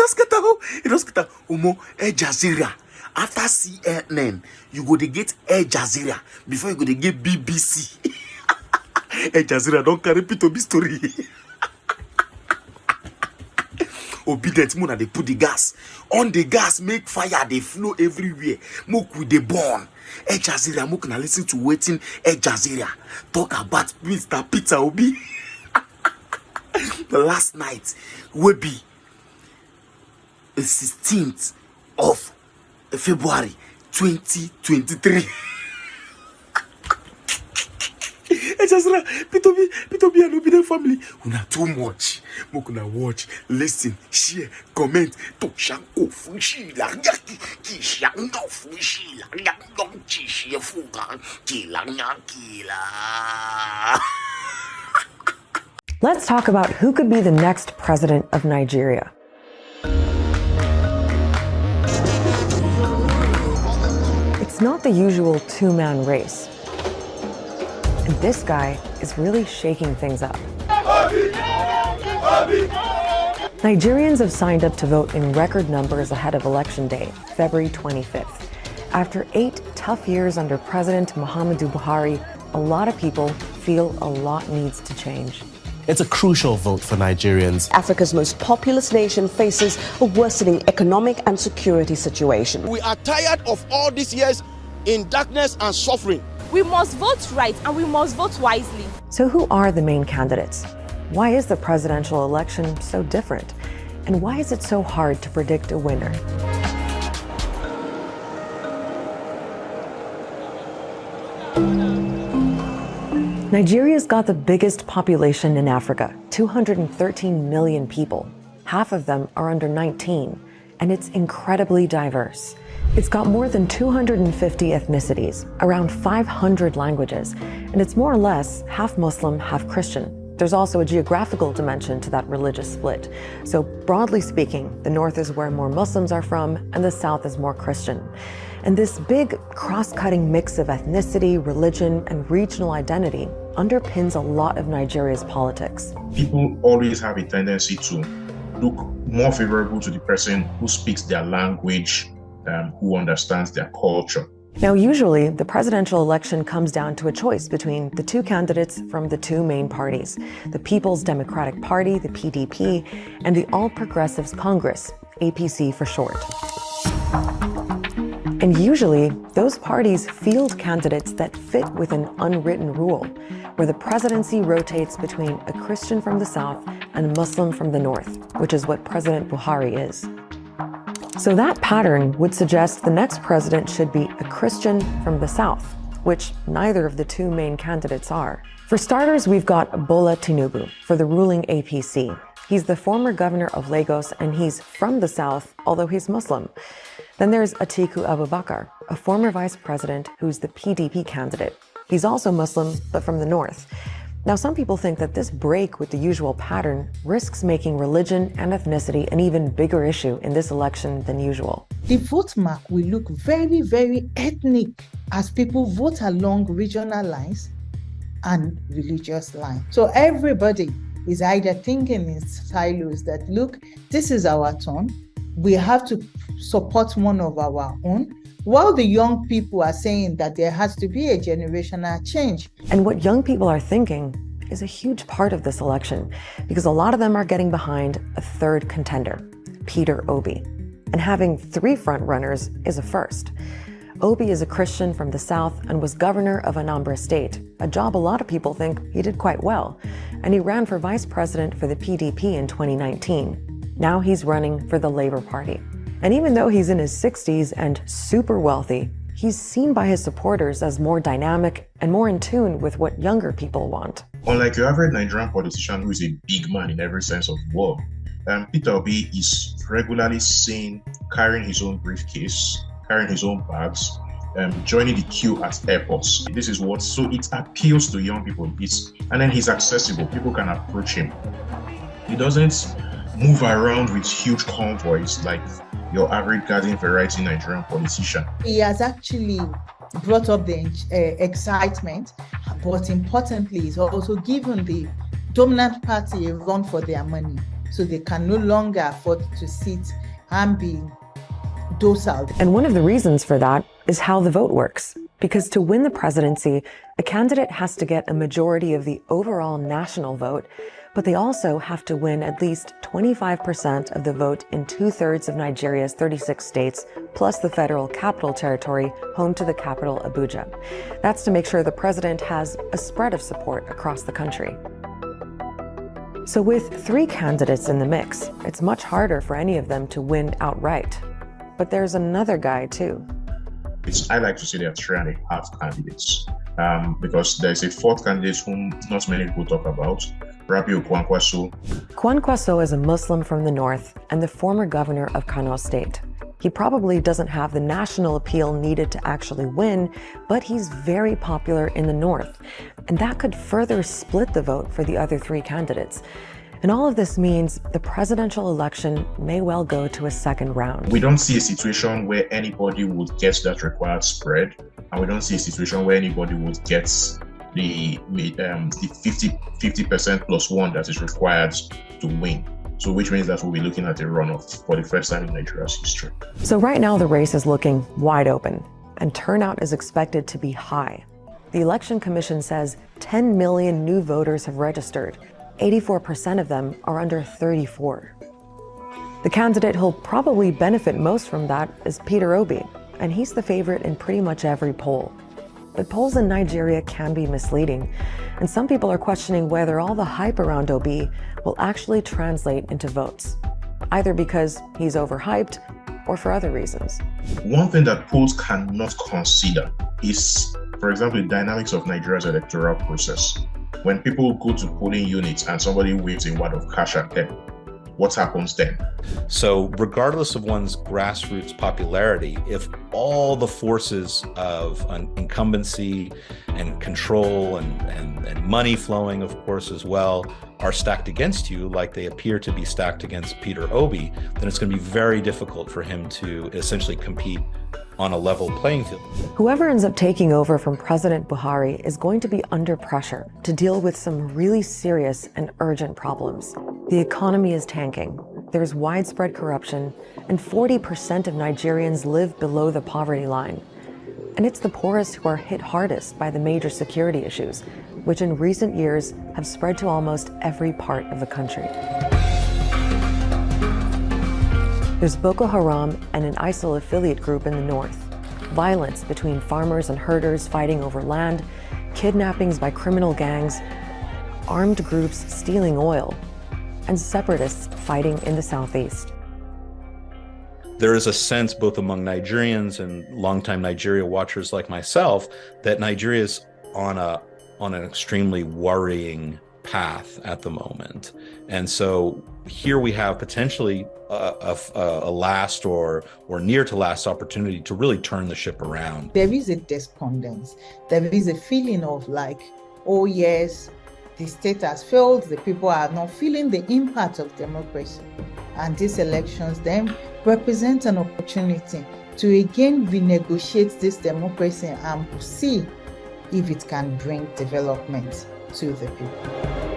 scatter. Umo, Aljazeera. After CNN, you go to get Aljazeera before you go to get BBC. Aljazeera don't carry Prter Obi story. Obedient Mona, they put the gas on the gas, make fire, they flow everywhere. Mook with the burn. Aljazeera, Mook na listen to waiting. Aljazeera talk about Mr. Prter Obi. The last night will be the 16th of February 2023. Aljazeera, Prter Obi and Obi family. Una too much. Mokuna watch, listen, share, comment. To shanko fushi la yaki ki shango fushi la yang chi shi fuga ki la kila. Let's talk about who could be the next president of Nigeria. It's not the usual two-man race. And this guy is really shaking things up. Nigerians have signed up to vote in record numbers ahead of Election Day, February 25th. After 8 tough years under President Muhammadu Buhari, a lot of people feel a lot needs to change. It's a crucial vote for Nigerians. Africa's most populous nation faces a worsening economic and security situation. We are tired of all these years in darkness and suffering. We must vote right and we must vote wisely. So who are the main candidates? Why is the presidential election so different? And why is it so hard to predict a winner? Nigeria's got the biggest population in Africa, 213 million people. Half of them are under 19, and it's incredibly diverse. It's got more than 250 ethnicities, around 500 languages, and it's more or less half Muslim, half Christian. There's also a geographical dimension to that religious split. So broadly speaking, the north is where more Muslims are from, and the south is more Christian. And this big cross-cutting mix of ethnicity, religion, and regional identity underpins a lot of Nigeria's politics. People always have a tendency to look more favorable to the person who speaks their language, who understands their culture. Now, usually, the presidential election comes down to a choice between the two candidates from the two main parties, the People's Democratic Party, the PDP, and the All Progressives Congress, APC for short. And usually, those parties field candidates that fit with an unwritten rule, where the presidency rotates between a Christian from the south and a Muslim from the north, which is what President Buhari is. So that pattern would suggest the next president should be a Christian from the south, which neither of the two main candidates are. For starters, we've got Bola Tinubu for the ruling APC. He's the former governor of Lagos, and he's from the south, although he's Muslim. Then there's Atiku Abubakar, a former vice president who's the PDP candidate. He's also Muslim, but from the north. Now, some people think that this break with the usual pattern risks making religion and ethnicity an even bigger issue in this election than usual. The vote mark will look very, very ethnic as people vote along regional lines and religious lines. So everybody is either thinking in silos that, look, this is our turn. We have to support one of our own, while the young people are saying that there has to be a generational change. And what young people are thinking is a huge part of this election, because a lot of them are getting behind a third contender, Prter Obi. And having 3 frontrunners is a first. Obi is a Christian from the south and was governor of Anambra State, a job a lot of people think he did quite well. And he ran for vice president for the PDP in 2019. Now he's running for the Labour Party. And even though he's in his 60s and super wealthy, he's seen by his supporters as more dynamic and more in tune with what younger people want. Unlike your average Nigerian politician who is a big man in every sense of the word, Prter Obi is regularly seen carrying his own briefcase, carrying his own bags, joining the queue at airports. This is what, so it appeals to young people. And then he's accessible. People can approach him. He doesn't move around with huge convoys like your average garden variety Nigerian politician. He has actually brought up the excitement, but importantly, he's also given the dominant party a run for their money. so they can no longer afford to sit and be docile. And one of the reasons for that is how the vote works. Because to win the presidency, a candidate has to get a majority of the overall national vote, but they also have to win at least 25% of the vote in 2/3 of Nigeria's 36 states, plus the federal capital territory home to the capital, Abuja. That's to make sure the president has a spread of support across the country. So with 3 candidates in the mix, it's much harder for any of them to win outright. But there's another guy too. I like to say there are 3.5 candidates because there's a 4th candidate whom not many people talk about, Rabiu Kwankwaso. Kwankwaso is a Muslim from the north and the former governor of Kano State. He probably doesn't have the national appeal needed to actually win, but he's very popular in the north, and that could further split the vote for the other 3 candidates. And all of this means the presidential election may well go to a second round. We don't see a situation where anybody would get that required spread, and we don't see a situation where anybody would get the 50% plus 1 that is required to win. So which means that we'll be looking at a runoff for the first time in Nigeria's history. So right now the race is looking wide open, and turnout is expected to be high. The Election Commission says 10 million new voters have registered. 84% of them are under 34. The candidate who'll probably benefit most from that is Prter Obi, and he's the favorite in pretty much every poll. But polls in Nigeria can be misleading, and some people are questioning whether all the hype around Obi will actually translate into votes, either because he's overhyped or for other reasons. One thing that polls cannot consider is, for example, the dynamics of Nigeria's electoral process. When people go to polling units and somebody waves a wad of cash at them, what happens then? So regardless of one's grassroots popularity, if all the forces of incumbency and control and money flowing, of course, as well, are stacked against you, like they appear to be stacked against Prter Obi, then it's going to be very difficult for him to essentially compete on a level playing field. Whoever ends up taking over from President Buhari is going to be under pressure to deal with some really serious and urgent problems. The economy is tanking, there's widespread corruption, and 40% of Nigerians live below the poverty line. And it's the poorest who are hit hardest by the major security issues, which in recent years have spread to almost every part of the country. There's Boko Haram and an ISIL affiliate group in the north, violence between farmers and herders fighting over land, kidnappings by criminal gangs, armed groups stealing oil, and separatists fighting in the southeast. There is a sense both among Nigerians and longtime Nigeria watchers like myself that Nigeria is on an extremely worrying path at the moment. And so here we have potentially a last or near to last opportunity to really turn the ship around. There is a despondence. There is a feeling of like, oh yes, the state has failed, the people are not feeling the impact of democracy. And these elections then represent an opportunity to again renegotiate this democracy and see if it can bring development to the people.